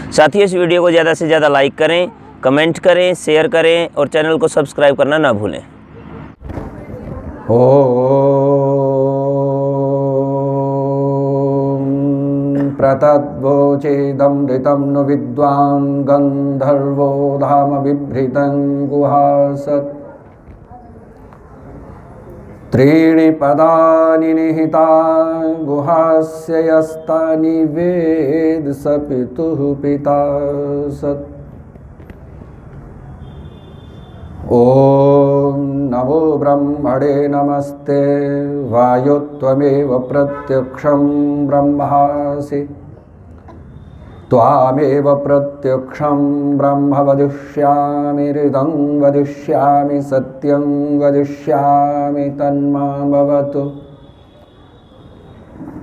साथ ही इस वीडियो को ज़्यादा से ज़्यादा लाइक करें, कमेंट करें, शेयर करें और चैनल को सब्सक्राइब करना ना भूलें। प्रतद्वोचेदमृतं नु विद्वान् गन्धर्वो धाम बिभ्रितं गुहासत् त्रीणि पदानि निहिता गुहास्य यस्तानि वेद स पितुः पिता सत्। ॐ नमो ब्रह्मणे नमस्ते वायो त्वमेव प्रत्यक्षं ब्रह्मासि त्वामेव प्रत्यक्षं ब्रह्म वदिष्यामि हृदं वदिष्यामि सत्यं वदिष्यामि तन्मामवतु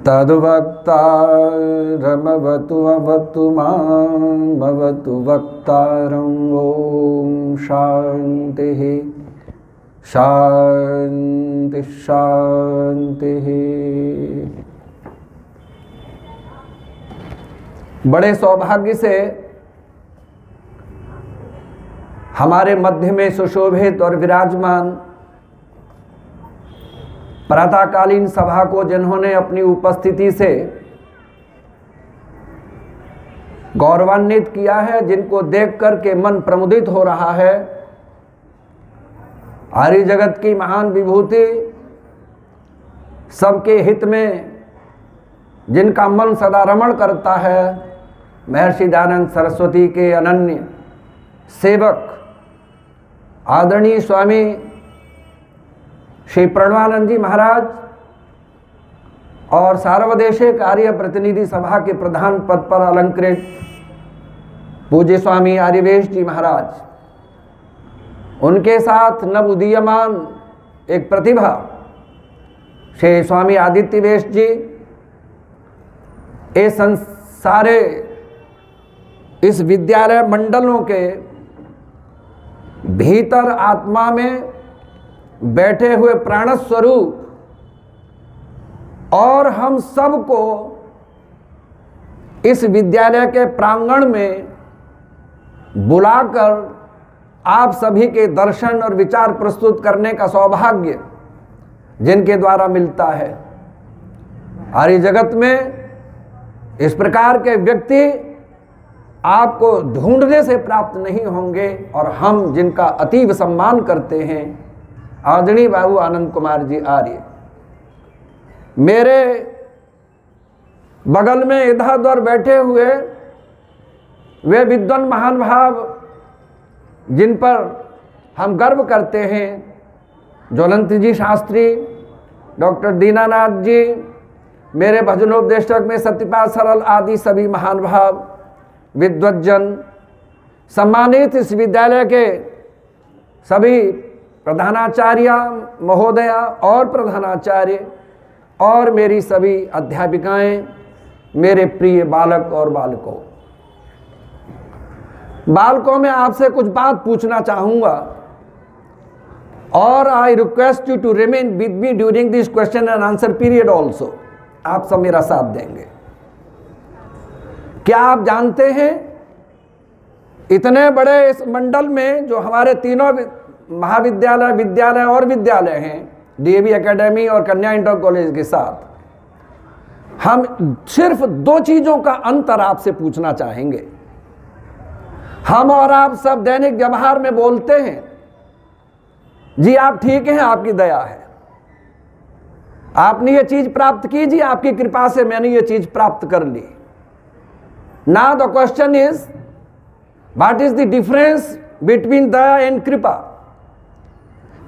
तद्वक्तारमवतु अवतु मामवतु वक्तारम्। ॐ शान्तिः शान्तिः शान्तिः। बड़े सौभाग्य से हमारे मध्य में सुशोभित और विराजमान प्रातःकालीन सभा को जिन्होंने अपनी उपस्थिति से गौरवान्वित किया है, जिनको देख कर के मन प्रमुदित हो रहा है, आर्य जगत की महान विभूति, सबके हित में जिनका मन सदा रमण करता है, महर्षि दयानंद सरस्वती के अनन्य सेवक आदरणीय स्वामी श्री प्रणवानंद जी महाराज और सार्वदेशिक आर्य प्रतिनिधि सभा के प्रधान पद पर अलंकृत पूज्य स्वामी आर्यवेश जी महाराज, उनके साथ नव उदीयमान एक प्रतिभा श्री स्वामी आदित्यवेश जी, सारे इस विद्यालय मंडलों के भीतर आत्मा में बैठे हुए प्राण स्वरूप और हम सबको इस विद्यालय के प्रांगण में बुलाकर आप सभी के दर्शन और विचार प्रस्तुत करने का सौभाग्य जिनके द्वारा मिलता है। आर्य जगत में इस प्रकार के व्यक्ति आपको ढूंढने से प्राप्त नहीं होंगे और हम जिनका अतीव सम्मान करते हैं, आदरणीय बाबू आनंद कुमार जी आर्य, मेरे बगल में इधर उधर बैठे हुए वे विद्वान महान भाव जिन पर हम गर्व करते हैं, ज्वलंत जी शास्त्री, डॉक्टर दीनानाथ जी, मेरे भजनोपदेशक में सत्यपाल सरल आदि सभी महान भाव विद्वज्जन, सम्मानित इस विद्यालय के सभी प्रधानाचार्य महोदया और प्रधानाचार्य और मेरी सभी अध्यापिकाएं, मेरे प्रिय बालक और बालकों में आपसे कुछ बात पूछना चाहूँगा और I request you to remain with me during this question and answer period also. आप सब मेरा साथ देंगे। क्या आप जानते हैं इतने बड़े इस मंडल में जो हमारे तीनों महाविद्यालय, विद्यालय और विद्यालय हैं, डीएवी एकेडमी और कन्या इंटर कॉलेज के साथ, हम सिर्फ दो चीजों का अंतर आपसे पूछना चाहेंगे। हम और आप सब दैनिक व्यवहार में बोलते हैं जी आप ठीक हैं, आपकी दया है, आपने ये चीज प्राप्त की जी, आपकी कृपा से मैंने ये चीज प्राप्त कर ली। Now the question is what is the difference between daya and kripa?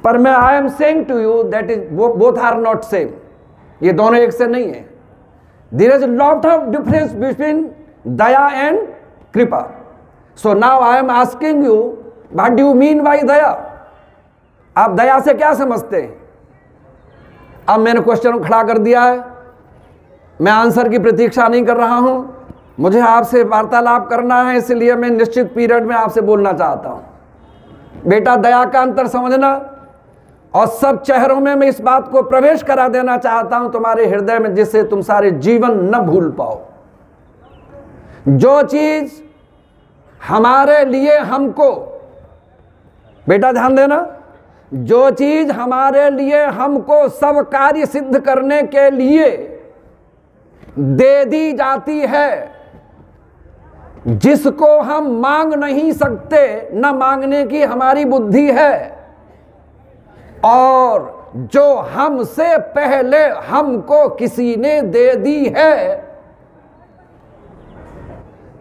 पर मैं I am saying to you that is both are not same, ये दोनों एक से नहीं है। There is a lot of difference between daya and kripa. So now I am asking you what do you mean by daya? आप दया से क्या समझते हैं? अब मैंने क्वेश्चन खड़ा कर दिया है, मैं आंसर की प्रतीक्षा नहीं कर रहा हूं, मुझे आपसे वार्तालाप करना है, इसलिए मैं निश्चित पीरियड में आपसे बोलना चाहता हूं। बेटा दया का अंतर समझना और सब चेहरों में मैं इस बात को प्रवेश करा देना चाहता हूं तुम्हारे हृदय में, जिससे तुम सारे जीवन न भूल पाओ। जो चीज हमारे लिए हमको, बेटा ध्यान देना, जो चीज हमारे लिए हमको सब कार्य सिद्ध करने के लिए दे दी जाती है, जिसको हम मांग नहीं सकते, न मांगने की हमारी बुद्धि है, और जो हमसे पहले हमको किसी ने दे दी है।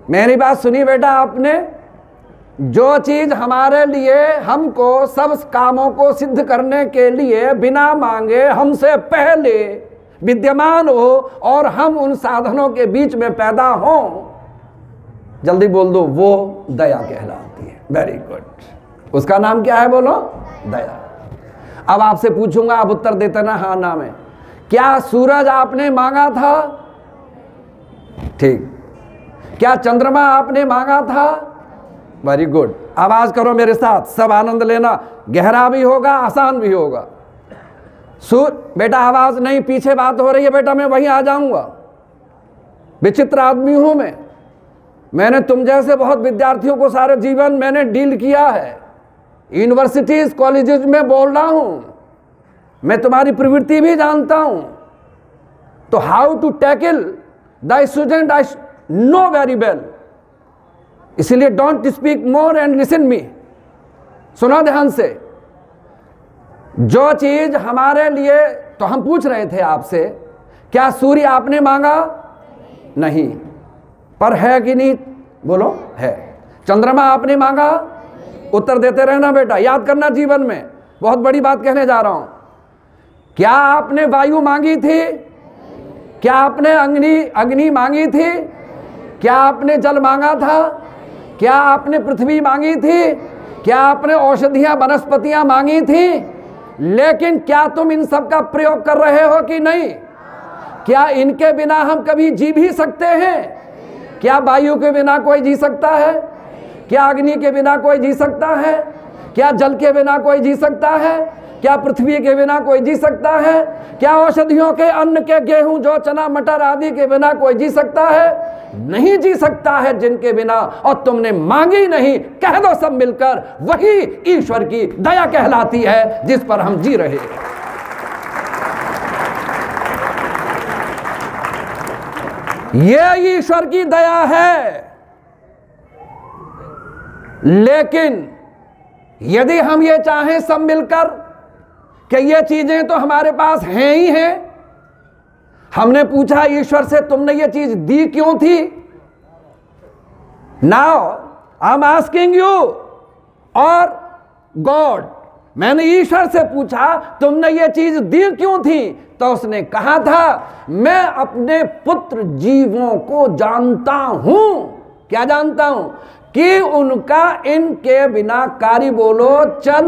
मेरी बात सुनी बेटा आपने? जो चीज हमारे लिए हमको सब कामों को सिद्ध करने के लिए बिना मांगे हमसे पहले विद्यमान हो और हम उन साधनों के बीच में पैदा हों, जल्दी बोल दो, वो दया कहलाती है। Very good. उसका नाम क्या है बोलो? दया। अब आपसे पूछूंगा, आप उत्तर देते ना हाँ ना में। क्या सूरज आपने मांगा था? ठीक। क्या चंद्रमा आपने मांगा था? Very good. आवाज करो मेरे साथ, सब आनंद लेना, गहरा भी होगा आसान भी होगा। बेटा आवाज नहीं, पीछे बात हो रही है बेटा, मैं वहीं आ जाऊंगा। विचित्र आदमी हूं मैंने तुम जैसे बहुत विद्यार्थियों को सारे जीवन मैंने डील किया है, यूनिवर्सिटीज कॉलेजेस में बोल रहा हूं, मैं तुम्हारी प्रवृत्ति भी जानता हूं। तो how to tackle the student I know very well, इसलिए don't speak more and listen me. सुना ध्यान से। जो चीज हमारे लिए, तो हम पूछ रहे थे आपसे, क्या सूर्य आपने मांगा? नहीं, पर है कि नहीं बोलो? है। चंद्रमा आपने मांगा? उत्तर देते रहना बेटा, याद करना जीवन में, बहुत बड़ी बात कहने जा रहा हूं। क्या आपने वायु मांगी थी? क्या आपने अग्नि मांगी थी? क्या आपने जल मांगा था? क्या आपने पृथ्वी मांगी थी? क्या आपने औषधियां वनस्पतियां मांगी थी? लेकिन क्या तुम इन सब का प्रयोग कर रहे हो कि नहीं? क्या इनके बिना हम कभी जी भी सकते हैं? क्या वायु के बिना कोई जी सकता है? क्या अग्नि के बिना कोई जी सकता है? क्या जल के बिना कोई जी सकता है? क्या पृथ्वी के बिना कोई जी सकता है? क्या औषधियों के, अन्न के, गेहूं, जौ, चना, मटर आदि के बिना कोई जी सकता है? नहीं जी सकता है जिनके बिना, और तुमने मांगी नहीं। कह दो सब मिलकर, वही ईश्वर की दया कहलाती है जिस पर हम जी रहे हैं। ये ईश्वर की दया है। लेकिन यदि हम ये चाहें सब मिलकर कि ये चीजें तो हमारे पास हैं ही हैं, हमने पूछा ईश्वर से तुमने ये चीज दी क्यों थी? Now I am asking you और गॉड, मैंने ईश्वर से पूछा तुमने ये चीज दी क्यों थी? तो उसने कहा था मैं अपने पुत्र जीवों को जानता हूं। क्या जानता हूं? कि उनका इनके बिना कार्य बोलो चल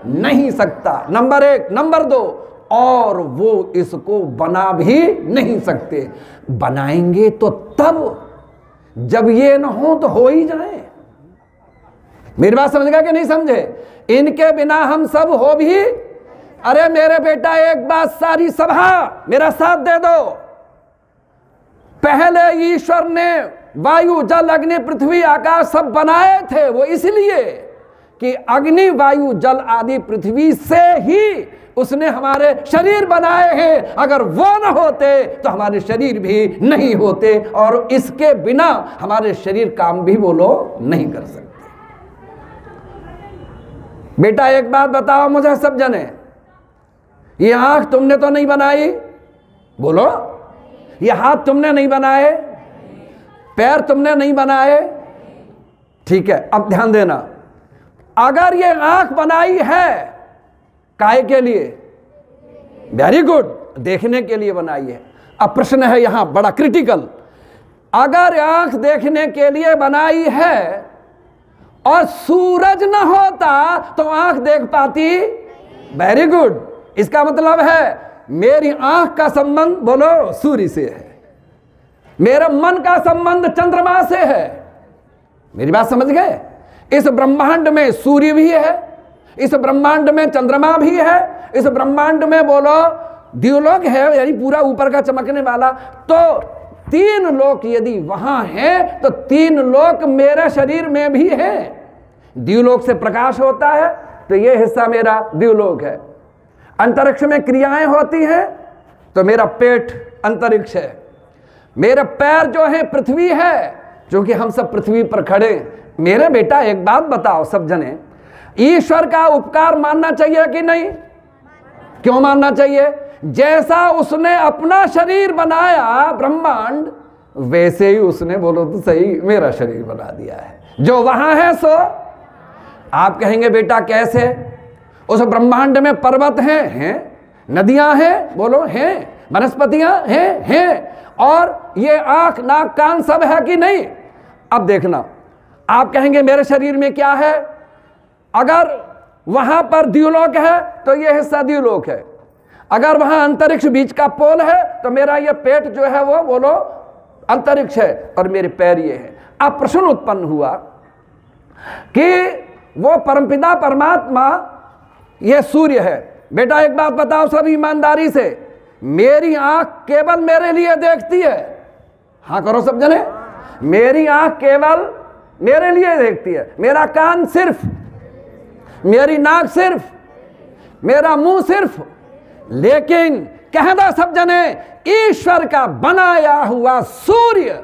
नहीं सकता, नंबर एक। नंबर दो, और वो इसको बना भी नहीं सकते। बनाएंगे तो तब जब ये न हो तो हो ही जाए। मेरी बात समझ गया कि नहीं समझे? इनके बिना हम सब हो भी, अरे मेरे बेटा एक बात सारी सभा मेरा साथ दे दो। पहले ईश्वर ने वायु, जल, अग्नि, पृथ्वी, आकाश सब बनाए थे, वो इसलिए कि अग्नि, वायु, जल आदि पृथ्वी से ही उसने हमारे शरीर बनाए हैं। अगर वो न होते तो हमारे शरीर भी नहीं होते, और इसके बिना हमारे शरीर काम भी बोलो नहीं कर सकते। बेटा एक बात बताओ मुझे सब जने, ये आंख तुमने तो नहीं बनाई? बोलो। ये हाथ तुमने नहीं बनाए? पैर तुमने नहीं बनाए? ठीक है, अब ध्यान देना, अगर ये आंख बनाई है काहे के लिए? वेरी गुड, देखने के लिए बनाई है। अब प्रश्न है यहां बड़ा क्रिटिकल, अगर आंख देखने के लिए बनाई है और सूरज न होता तो आंख देख पाती? वेरी गुड, इसका मतलब है मेरी आंख का संबंध बोलो सूर्य से है, मेरा मन का संबंध चंद्रमा से है। मेरी बात समझ गए? इस ब्रह्मांड में सूर्य भी है, इस ब्रह्मांड में चंद्रमा भी है, इस ब्रह्मांड में बोलो द्युलोक है, यानी पूरा ऊपर का चमकने वाला। तो तीन लोक यदि वहां हैं तो तीन लोक मेरे शरीर में भी हैं। द्युलोक से प्रकाश होता है तो ये हिस्सा मेरा द्युलोक है। अंतरिक्ष में क्रियाएं होती हैं तो मेरा पेट अंतरिक्ष है। मेरे पैर जो है पृथ्वी है, क्योंकि हम सब पृथ्वी पर खड़े। मेरे बेटा एक बात बताओ सब जने, ईश्वर का उपकार मानना चाहिए कि नहीं? क्यों मानना चाहिए? जैसा उसने अपना शरीर बनाया ब्रह्मांड, वैसे ही उसने, बोलो तो सही, मेरा शरीर बना दिया है। जो वहां है सो आप कहेंगे बेटा कैसे? उस ब्रह्मांड में पर्वत हैं, नदियां हैं, बोलो हैं, वनस्पतियां हैं, और ये आंख नाक कान सब है कि नहीं? अब देखना, आप कहेंगे मेरे शरीर में क्या है? अगर वहां पर द्युलोक है तो ये हिस्सा द्युलोक है। अगर वहां अंतरिक्ष बीच का पोल है तो मेरा ये पेट जो है वो, बोलो, अंतरिक्ष है और मेरे पैर ये है। अब प्रश्न उत्पन्न हुआ कि वो परमपिता परमात्मा ये सूर्य है। बेटा एक बात बताओ सब ईमानदारी से, मेरी आंख केवल मेरे लिए देखती है? हाँ करो सब जने। मेरी आंख केवल मेरे लिए देखती है, मेरा कान सिर्फ, मेरी नाक सिर्फ, मेरा मुंह सिर्फ। लेकिन कह दो सब जने, ईश्वर का बनाया हुआ सूर्य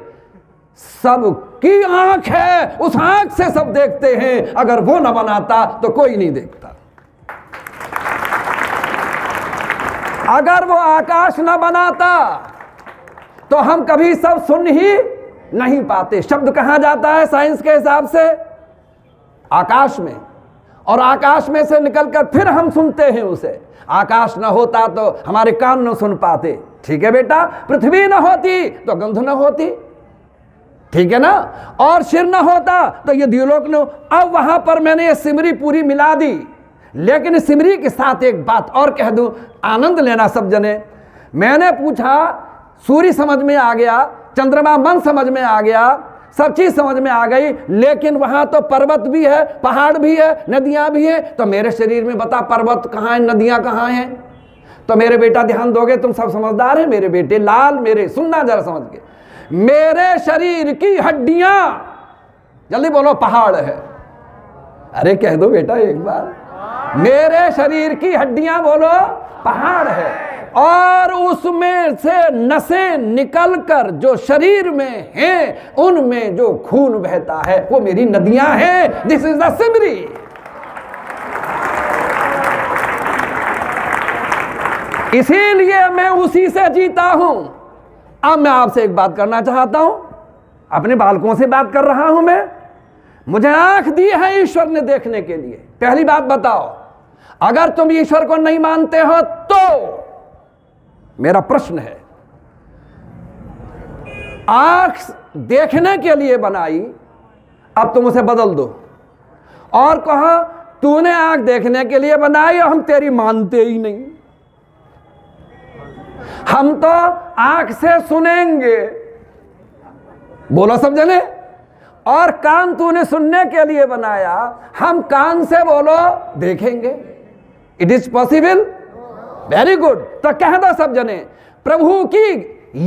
सबकी आंख है, उस आंख से सब देखते हैं। अगर वो न बनाता तो कोई नहीं देखता। अगर वो आकाश न बनाता तो हम कभी सब सुन ही नहीं पाते। शब्द कहां जाता है साइंस के हिसाब से? आकाश में, और आकाश में से निकलकर फिर हम सुनते हैं उसे। आकाश न होता तो हमारे कान न सुन पाते, ठीक है बेटा? पृथ्वी न होती तो गंध न होती, ठीक है ना? और सिर न होता तो ये द्युलोक न। अब वहां पर मैंने ये सिमरी पूरी मिला दी, लेकिन सिमरी के साथ एक बात और कह दूं, आनंद लेना सब जने। मैंने पूछा, सूर्य समझ में आ गया, चंद्रमा मन समझ में आ गया, सब चीज समझ में आ गई, लेकिन वहां तो पर्वत भी है, पहाड़ भी है, नदियां भी है। तो मेरे शरीर में बता पर्वत कहां है, नदियां कहां हैं? तो मेरे बेटा ध्यान दोगे, तुम सब समझदार हैं मेरे बेटे लाल मेरे, सुनना जरा समझ के। मेरे शरीर की हड्डियां, जल्दी बोलो, पहाड़ है। अरे कह दो बेटा एक बार, मेरे शरीर की हड्डियां, बोलो, पहाड़ है। और उसमें से नसें निकलकर जो शरीर में हैं, उनमें जो खून बहता है वो मेरी नदियां हैं। This is the Simri. इसीलिए मैं उसी से जीता हूं। अब मैं आपसे एक बात करना चाहता हूं, अपने बालकों से बात कर रहा हूं मैं। मुझे आंख दी है ईश्वर ने देखने के लिए। पहली बात बताओ, अगर तुम ईश्वर को नहीं मानते हो तो मेरा प्रश्न है, आंख देखने के लिए बनाई, अब तुम उसे बदल दो और कहो तूने आंख देखने के लिए बनाई और हम तेरी मानते ही नहीं। हम तो आंख से सुनेंगे, बोलो सब जने, और कान तूने सुनने के लिए बनाया, हम कान से, बोलो, देखेंगे। It is possible? Very good. तो कह दो सब जने, प्रभु की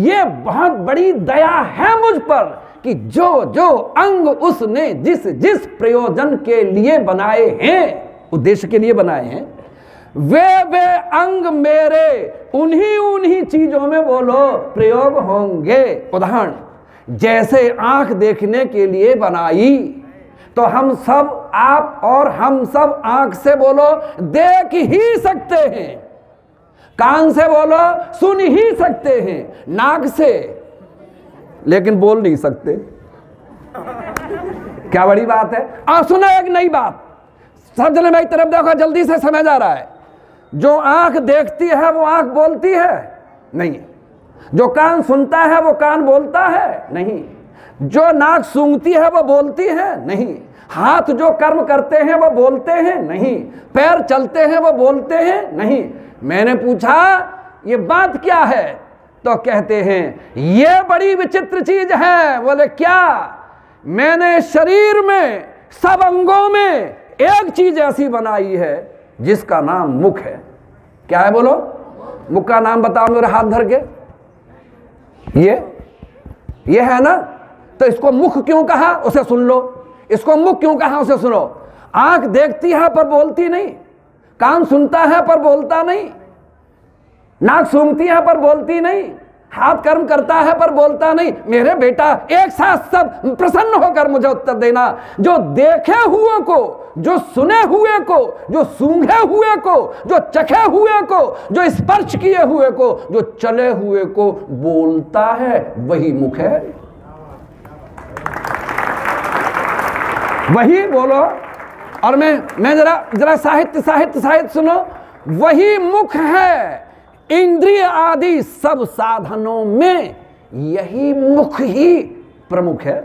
ये बहुत बड़ी दया है मुझ पर कि जो जो अंग उसने जिस जिस प्रयोजन के लिए बनाए हैं, उद्देश्य के लिए बनाए हैं, वे अंग मेरे उन्हीं उन्हीं चीजों में, बोलो, प्रयोग होंगे। उदाहरण, जैसे आंख देखने के लिए बनाई तो हम सब, आप और हम सब आंख से, बोलो, देख ही सकते हैं, कान से, बोलो, सुन ही सकते हैं, नाक से, लेकिन बोल नहीं सकते। क्या बड़ी बात है। और सुनो एक नई बात, सब जने मेरी तरफ देखो, जल्दी से समझ आ रहा है। जो आंख देखती है वो आंख बोलती है? नहीं। जो कान सुनता है वो कान बोलता है? नहीं। जो नाक सूंघती है वो बोलती है? नहीं। हाथ जो कर्म करते हैं वो बोलते हैं? नहीं। पैर चलते हैं वो बोलते हैं? नहीं। मैंने पूछा ये बात क्या है, तो कहते हैं ये बड़ी विचित्र चीज है। बोले क्या? मैंने शरीर में सब अंगों में एक चीज ऐसी बनाई है जिसका नाम मुख है। क्या है, बोलो? मुख का नाम बताओ मेरे हाथ धर के। ये ये है ना। तो इसको मुख क्यों कहा, उसे सुन लो। इसको मुख क्यों कहा, उसे सुनो। आंख देखती है पर बोलती नहीं, कान सुनता है पर बोलता नहीं, नाक सूंघती है पर बोलती नहीं, हाथ कर्म करता है पर बोलता नहीं। मेरे बेटा एक साथ सब प्रसन्न होकर मुझे उत्तर देना। जो देखे हुए को, जो सुने हुए को, जो सूंघे हुए को, जो चखे हुए को, जो स्पर्श किए हुए को, जो चले हुए को बोलता है, वही मुख है। वही बोलो। और मैं जरा साहित्य सुनो। वही मुख है। इंद्रिय आदि सब साधनों में यही मुख ही प्रमुख है।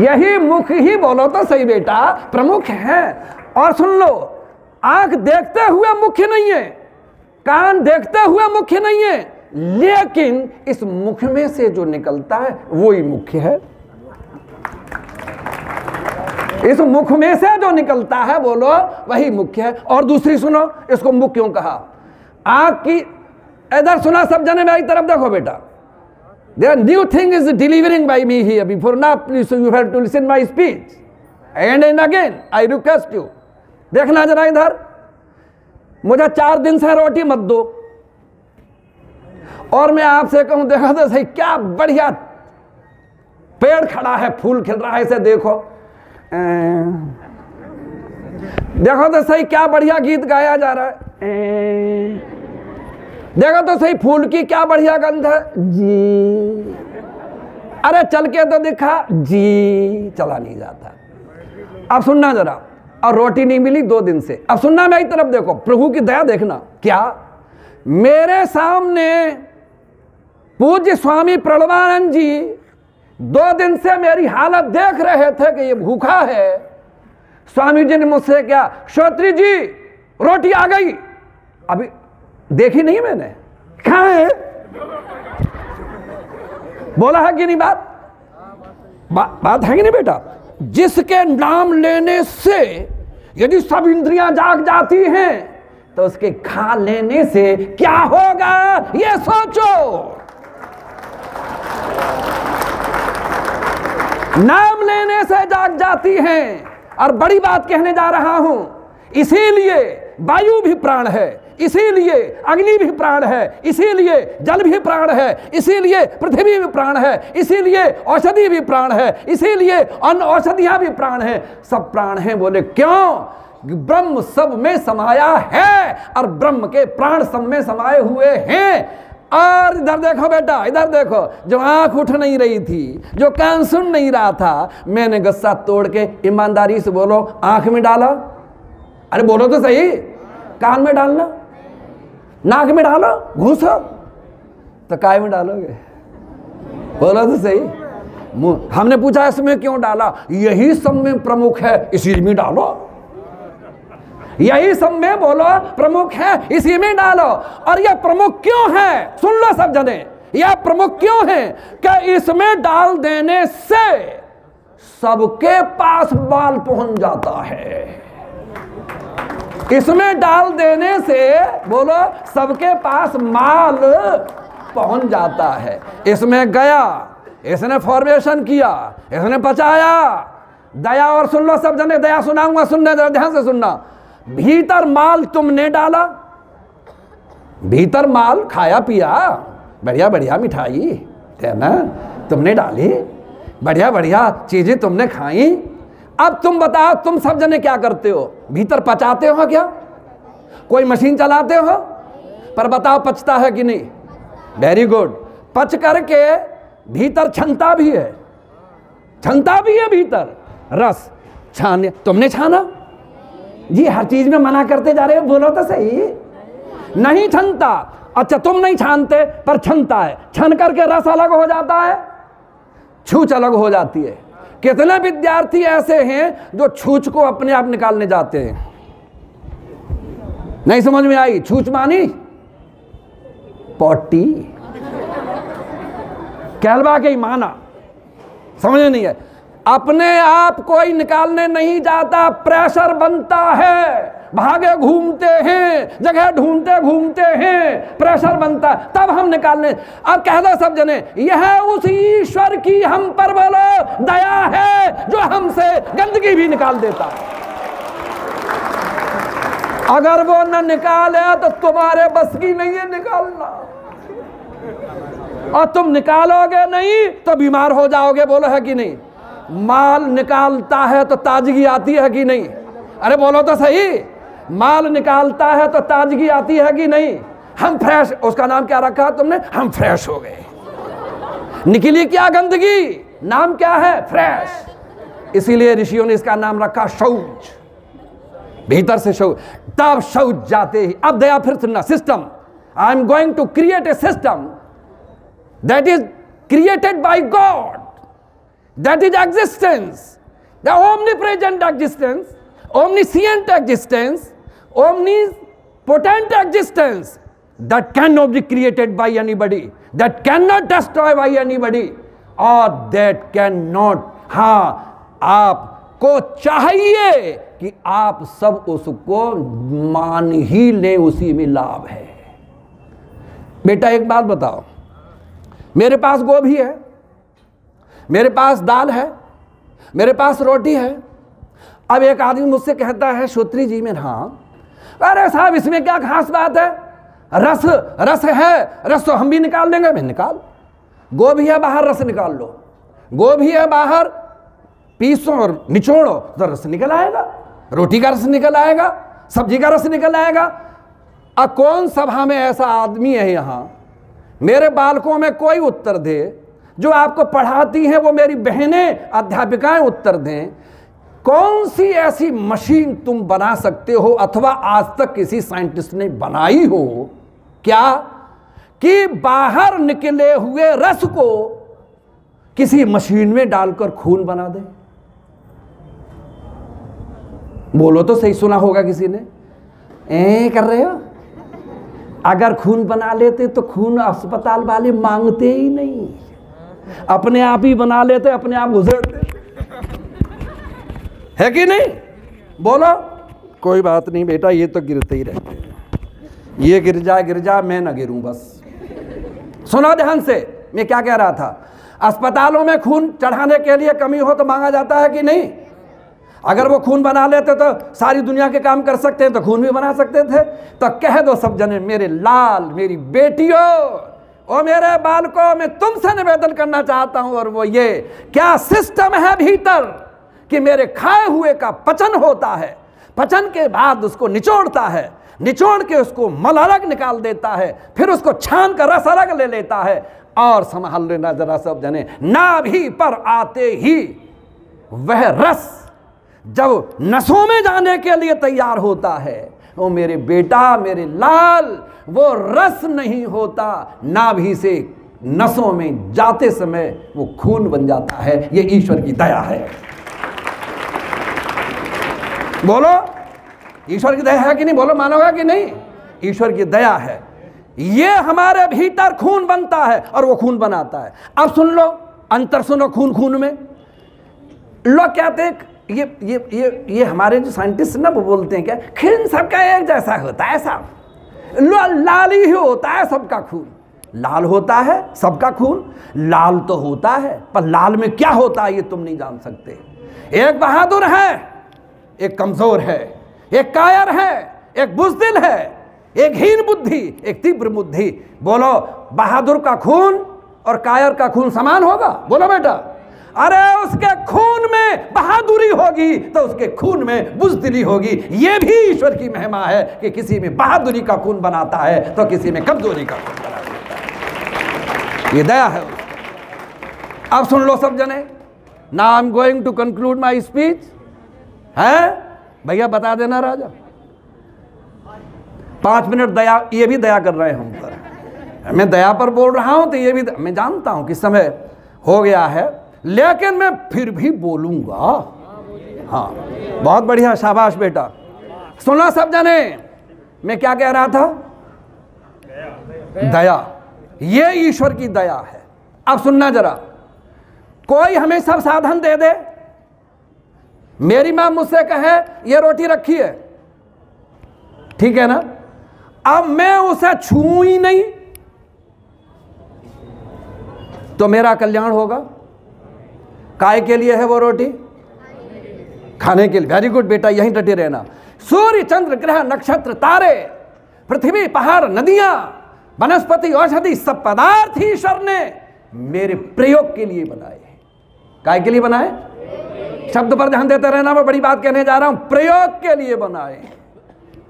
यही मुख ही, बोलो तो सही बेटा, प्रमुख है। और सुन लो, आंख देखते हुए मुख्य नहीं है, कान देखते हुए मुख्य नहीं है, लेकिन इस मुख में से जो निकलता है वही मुख्य है। इस मुख में से जो निकलता है, बोलो, वही मुख्य है। और दूसरी सुनो, इसको मुख क्यों कहा। आंख की, इधर सुना सब जने, मेरी तरफ देखो बेटा। There new thing is delivering by me here, before now please you have to listen my speech and again I request you. देखना जरा इधर, मुझे 4 दिन से रोटी मत दो। और मैं आपसे कहूं, देखो तो सही, क्या बढ़िया पेड़ खड़ा है, फूल खिल रहा है, इसे देखो। देखो तो सही, क्या बढ़िया गीत गाया जा रहा है। देखो तो सही, फूल की क्या बढ़िया गंध है जी। अरे चल के तो दिखा जी, चला नहीं जाता। अब सुनना जरा। और रोटी नहीं मिली 2 दिन से। अब सुनना, मेरी तरफ देखो, प्रभु की दया देखना। क्या मेरे सामने पूज्य स्वामी प्रणवानंद जी 2 दिन से मेरी हालत देख रहे थे कि ये भूखा है। स्वामी जी ने मुझसे क्या, श्रोत्री जी रोटी आ गई। अभी देखी नहीं मैंने, कहां है, बोला है कि नहीं बात है कि नहीं बेटा। जिसके नाम लेने से यदि सब इंद्रियां जाग जाती हैं, तो उसके खा लेने से क्या होगा, ये सोचो। नाम लेने से जाग जाती हैं। और बड़ी बात कहने जा रहा हूं, इसीलिए वायु भी प्राण है, इसीलिए अग्नि भी प्राण है, इसीलिए जल भी प्राण है, इसीलिए पृथ्वी भी प्राण है, इसीलिए औषधि भी प्राण है, इसीलिए अन्न औषधियां भी प्राण है। सब प्राण हैं। बोले क्यों? ब्रह्म सब में समाया है और ब्रह्म के प्राण सब में समाये हुए हैं। और इधर देखो बेटा, इधर देखो, जो आंख उठ नहीं रही थी, जो कान सुन नहीं रहा था, मैंने गस्सा तोड़ के ईमानदारी से बोलो आंख में डाला। अरे बोलो तो सही, कान में डालना, नाक में डालो, घूसो, तो काय में डालोगे, बोलो तो सही। हमने पूछा इसमें क्यों डाला, यही सब में प्रमुख है, इसी में डालो। यही सब में, बोलो, प्रमुख है, इसी में डालो। और यह प्रमुख क्यों है, सुन लो सब जने, यह प्रमुख क्यों है कि इसमें डाल देने से सबके पास माल पहुंच जाता है। इसमें डाल देने से, बोलो, सबके पास माल पहुंच जाता है। इसमें गया, इसने फॉर्मेशन किया, इसने पचाया। दया, और सुन लो सब जने, दया सुनाऊंगा, सुनने जरा ध्यान से सुनना। भीतर माल तुमने डाला, भीतर माल खाया पिया, बढ़िया बढ़िया मिठाई है ना, तुमने डाली, बढ़िया बढ़िया चीजें तुमने खाई। अब तुम बताओ, तुम सब जने क्या करते हो, भीतर पचाते हो क्या, कोई मशीन चलाते हो, पर बताओ पचता है कि नहीं। Very good. पच करके भीतर छनता भी है, छनता भी है भीतर, रस छाने, तुमने छाना जी। हर चीज में मना करते जा रहे हो, बोलो तो सही। नहीं छनता, अच्छा तुम नहीं छानते, पर छनता है, छन करके रस अलग हो जाता है, छूछ अलग हो जाती है। कितने विद्यार्थी ऐसे हैं जो छूछ को अपने आप निकालने जाते हैं। नहीं समझ में आई, छूछ मानी पॉटी, कहलवा के ही माना, समझ नहीं है। अपने आप कोई निकालने नहीं जाता, प्रेशर बनता है। भागे घूमते हैं, जगह ढूंढते घूमते हैं, प्रेशर बनता है, तब हम निकालने। अब कह दो सब जने, यह उस ईश्वर की हम पर बोलो दया है जो हमसे गंदगी भी निकाल देता है। अगर वो न निकाले तो तुम्हारे बस की नहीं है निकालना, और तुम निकालोगे नहीं तो बीमार हो जाओगे। बोलो है कि नहीं? माल निकालता है तो ताजगी आती है कि नहीं? अरे बोलो तो सही, माल निकालता है तो ताजगी आती है कि नहीं? हम फ्रेश, उसका नाम क्या रखा तुमने? हम फ्रेश हो गए। निकली क्या गंदगी, नाम क्या है? फ्रेश। इसीलिए ऋषियों ने इसका नाम रखा शौच, भीतर से शौच। तब शौच जाते ही अब दया फिर सुनना, system. I am going to create a system that is created by God, that is existence, the omnipresent existence, omniscient existence, omnipotent existence, that cannot be created by anybody, that cannot destroy by anybody, or that cannot, हाँ आपको चाहिए कि आप सब उसको मान ही लें, उसी में लाभ है। बेटा एक बात बताओ, मेरे पास गोभी है, मेरे पास दाल है, मेरे पास रोटी है। अब एक आदमी मुझसे कहता है श्रोत्री जी में, हाँ अरे साहब इसमें क्या खास बात है, रस रस है, रस तो हम भी निकाल देंगे। मैं निकाल, गोभी है बाहर, रस निकाल लो। गोभी है बाहर, पीसो और निचोड़ो तो रस निकल आएगा, रोटी का रस निकल आएगा, सब्जी का रस निकल आएगा। अब कौन सभा में ऐसा आदमी है यहाँ, मेरे बालकों में कोई उत्तर दे, जो आपको पढ़ाती हैं वो मेरी बहनें अध्यापिकाएं उत्तर दें। कौन सी ऐसी मशीन तुम बना सकते हो अथवा आज तक किसी साइंटिस्ट ने बनाई हो क्या, कि बाहर निकले हुए रस को किसी मशीन में डालकर खून बना दे? बोलो तो सही, सुना होगा किसी ने? कर रहे हो? अगर खून बना लेते तो खून अस्पताल वाले मांगते ही नहीं, अपने आप ही बना लेते, अपने आप गुजरते, है कि नहीं? बोलो। कोई बात नहीं बेटा, ये तो गिरते ही रहते हैं, ये गिर जा मैं ना गिरूं बस। सुनो ध्यान से, मैं क्या कह रहा था। अस्पतालों में खून चढ़ाने के लिए कमी हो तो मांगा जाता है कि नहीं? अगर वो खून बना लेते तो सारी दुनिया के काम कर सकते हैं, तो खून भी बना सकते थे। तो कह दो सब जने, मेरे लाल, मेरी बेटियों और मेरे बालकों, मैं तुमसे निवेदन करना चाहता हूं, और वो ये, क्या सिस्टम है भीतर कि मेरे खाए हुए का पचन होता है, पचन के बाद उसको निचोड़ता है, निचोड़ के उसको मल अलग निकाल देता है, फिर उसको छान कर रस अलग ले लेता है। और संभाल लेना जरा सब जने, नाभि पर आते ही वह रस जब नसों में जाने के लिए तैयार होता है, वो मेरे बेटा, मेरे लाल, वो रस नहीं होता, नाभि से नसों में जाते समय वो खून बन जाता है। ये ईश्वर की दया है। बोलो, ईश्वर की दया है कि नहीं? बोलो, मानोगा कि नहीं? ईश्वर की दया है। ये हमारे भीतर खून बनता है और वो खून बनाता है। अब सुन लो, अंतर सुनो खून खून में। लोग कहते हैं, ये हमारे जो साइंटिस्ट ना वो बोलते हैं क्या, खून सबका एक जैसा होता है साहब, लाल ही होता है सबका खून। लाल होता है सबका खून, लाल तो होता है, पर लाल में क्या होता है ये तुम नहीं जान सकते। एक बहादुर है, एक कमजोर है, एक कायर है, एक बुज़दिल है, एक हीन बुद्धि, एक तीव्र बुद्धि। बोलो, बहादुर का खून और कायर का खून समान होगा? बोलो बेटा। अरे उसके खून में बहादुरी होगी तो उसके खून में बुज़दिली होगी। यह भी ईश्वर की महिमा है कि किसी में बहादुरी का खून बनाता है तो किसी में कमजोरी का खून बना देता है। ये दया है। अब सुन लो सब जने, now I am going to conclude my speech. है भैया, बता देना राजा, 5 मिनट दया, ये भी दया कर रहे हैं हम पर। मैं दया पर बोल रहा हूं तो ये भी, मैं जानता हूं कि समय हो गया है, लेकिन मैं फिर भी बोलूंगा। हाँ, बहुत बढ़िया, शाबाश बेटा। सुना सब जने, मैं क्या कह रहा था? दया, ये ईश्वर की दया है। अब सुनना जरा, कोई हमें सब साधन दे दे। मेरी मां मुझसे कहे ये रोटी रखी है, ठीक है ना। अब मैं उसे छूऊं ही नहीं तो मेरा कल्याण होगा। काय के लिए है वो रोटी? खाने के लिए। वेरी गुड बेटा, यहीं डटे रहना। सूर्य, चंद्र, ग्रह, नक्षत्र, तारे, पृथ्वी, पहाड़, नदियां, वनस्पति, औषधि, सब पदार्थ ईश्वर ने मेरे प्रयोग के लिए बनाए। काय के लिए बनाए? शब्द पर ध्यान देते रहना, मैं बड़ी बात कहने जा रहा हूं। प्रयोग के लिए बनाए।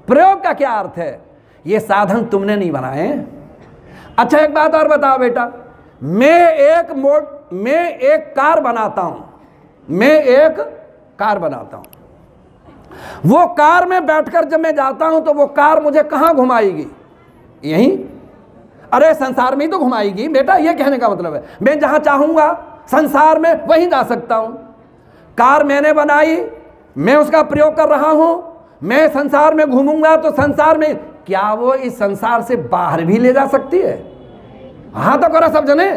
प्रयोग का क्या अर्थ है? ये साधन तुमने नहीं बनाए। अच्छा एक बात और बताओ बेटा, मैं एक कार बनाता हूं, मैं एक कार बनाता हूं। वो कार में बैठकर जब मैं जाता हूं तो वो कार मुझे कहां घुमाएगी? यहीं? अरे संसार में ही तो घुमाएगी बेटा, ये कहने का मतलब है मैं जहां चाहूंगा संसार में वहीं जा सकता हूं। कार मैंने बनाई, मैं उसका प्रयोग कर रहा हूं, मैं संसार में घूमूंगा तो संसार में, क्या वो इस संसार से बाहर भी ले जा सकती है? हाँ तो करो सब जने।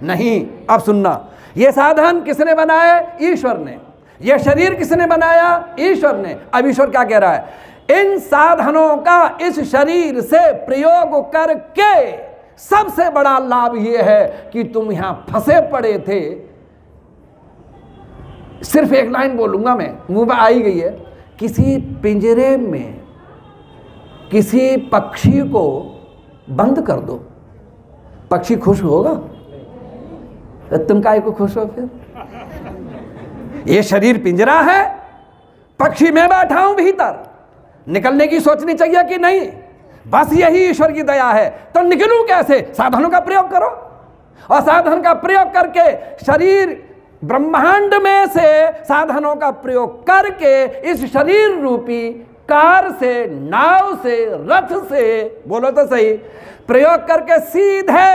नहीं। अब सुनना, ये साधन किसने बनाए? ईश्वर ने। ये शरीर किसने बनाया? ईश्वर ने। अब ईश्वर क्या कह रहा है? इन साधनों का इस शरीर से प्रयोग करके सबसे बड़ा लाभ यह है कि तुम यहां फंसे पड़े थे। सिर्फ एक लाइन बोलूंगा मैं, मुंह में आ ही गई है। किसी पिंजरे में किसी पक्षी को बंद कर दो, पक्षी खुश होगा? तुम काहे को खुश हो फिर? ये शरीर पिंजरा है, पक्षी मैं बैठा हूं भीतर, निकलने की सोचनी चाहिए कि नहीं? बस यही ईश्वर की दया है। तो निकलूं कैसे? साधनों का प्रयोग करो, और साधन का प्रयोग करके शरीर ब्रह्मांड में से साधनों का प्रयोग करके इस शरीर रूपी कार से, नाव से, रथ से, बोलो तो सही, प्रयोग करके सीधे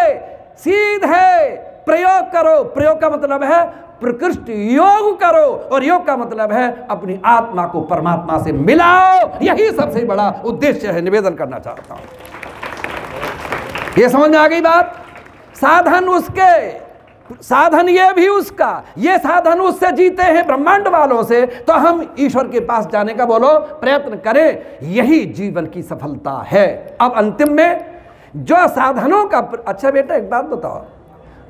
प्रयोग करो। प्रयोग का मतलब है प्रकृष्ट योग करो, और योग का मतलब है अपनी आत्मा को परमात्मा से मिलाओ। यही सबसे बड़ा उद्देश्य है। निवेदन करना चाहता हूं, ये समझ में आ गई बात? साधन उसके, साधन ये भी उसका, ये साधन उससे जीते हैं ब्रह्मांड वालों से, तो हम ईश्वर के पास जाने का बोलो प्रयत्न करें। यही जीवन की सफलता है। अब अंतिम में जो साधनों का, अच्छा बेटा एक बात बताओ,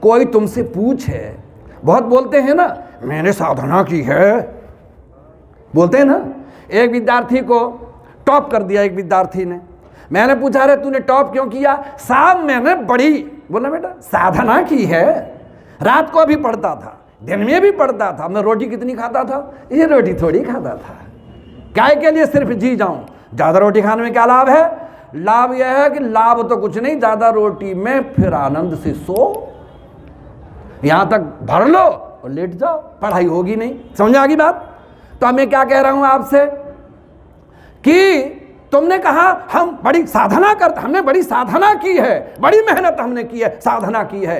कोई तुमसे पूछे, बहुत बोलते हैं ना मैंने साधना की है, बोलते हैं ना। एक विद्यार्थी को टॉप कर दिया एक विद्यार्थी ने, मैंने पूछा रे तूने टॉप क्यों किया? साहब मैंने बड़ी, बोला बेटा साधना की है, रात को भी पढ़ता था, दिन में भी पढ़ता था। मैं रोटी कितनी खाता था? ये रोटी थोड़ी खाता था। काय के लिए? सिर्फ जी जाऊं। ज्यादा रोटी खाने में क्या लाभ है? लाभ यह है कि लाभ तो कुछ नहीं, ज्यादा रोटी में फिर आनंद से सो, यहां तक भर लो और लेट जाओ, पढ़ाई होगी नहीं। समझ आ गई बात? तो अब मैं क्या कह रहा हूं आपसे कि तुमने कहा हम बड़ी साधना करते, हमने बड़ी साधना की है, बड़ी मेहनत हमने की है, साधना की है।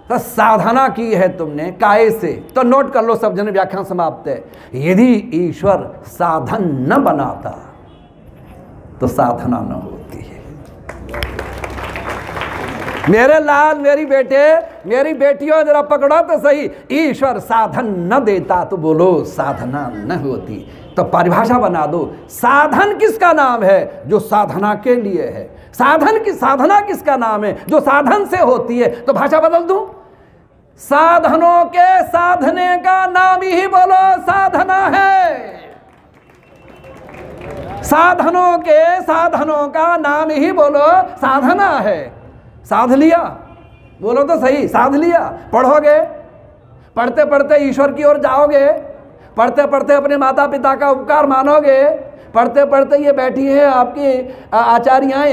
तो साधना की है तुमने काय से? तो नोट कर लो सब जने, व्याख्यान समाप्त है। यदि ईश्वर साधन न बनाता तो साधना न होती है। मेरे लाल, मेरी बेटे, मेरी बेटियों जरा पकड़ो तो सही, ईश्वर साधन न देता तो बोलो साधना न होती। तो परिभाषा बना दो, साधन किसका नाम है? जो साधना के लिए है। साधन की, साधना किसका नाम है? जो साधन से होती है। तो भाषा बदल दूं, साधनों के साधने का नाम ही बोलो साधना है। साधनों के साधनों का नाम ही बोलो साधना है। साध लिया, बोलो तो सही, साध लिया। पढ़ोगे, पढ़ते पढ़ते ईश्वर की ओर जाओगे, पढ़ते पढ़ते अपने माता पिता का उपकार मानोगे, पढ़ते पढ़ते ये बैठी है आपकी आचार्यां,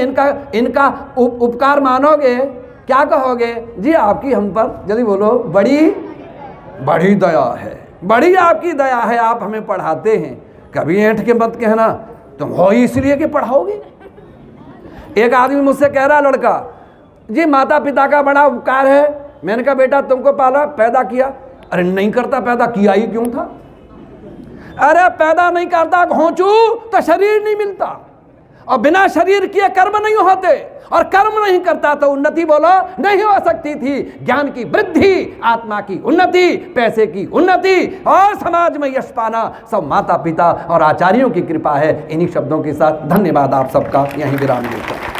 इनका उपकार मानोगे। क्या कहोगे? जी आपकी हम पर, यदि बोलो बड़ी बड़ी दया है, बड़ी आपकी दया है, आप हमें पढ़ाते हैं। कभी ऐंठ के मत कहना तुम हो इसलिए कि पढ़ाओगे। एक आदमी मुझसे कह रहा, लड़का, जी माता पिता का बड़ा उपकार है। मैंने कहा बेटा तुमको पाला, पैदा किया। अरे नहीं करता, पैदा किया ही क्यों था? अरे पैदा नहीं करता घोंचू तो शरीर नहीं मिलता, और बिना शरीर किए कर्म नहीं होते, और कर्म नहीं करता तो उन्नति बोलो नहीं हो सकती थी। ज्ञान की वृद्धि, आत्मा की उन्नति, पैसे की उन्नति और समाज में यश पाना सब माता पिता और आचार्यों की कृपा है। इन्हीं शब्दों के साथ धन्यवाद आप सबका, यहीं विराम देता हूं।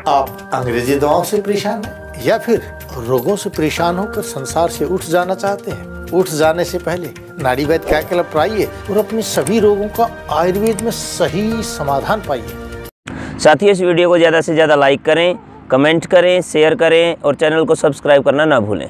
आप अंग्रेजी दवाओं से परेशान हैं या फिर रोगों से परेशान होकर संसार से उठ जाना चाहते हैं? उठ जाने से पहले नाड़ी वैद्य क्या क्लब पर आइए और अपने सभी रोगों का आयुर्वेद में सही समाधान पाइए। साथियों, इस वीडियो को ज़्यादा से ज़्यादा लाइक करें, कमेंट करें, शेयर करें और चैनल को सब्सक्राइब करना ना भूलें।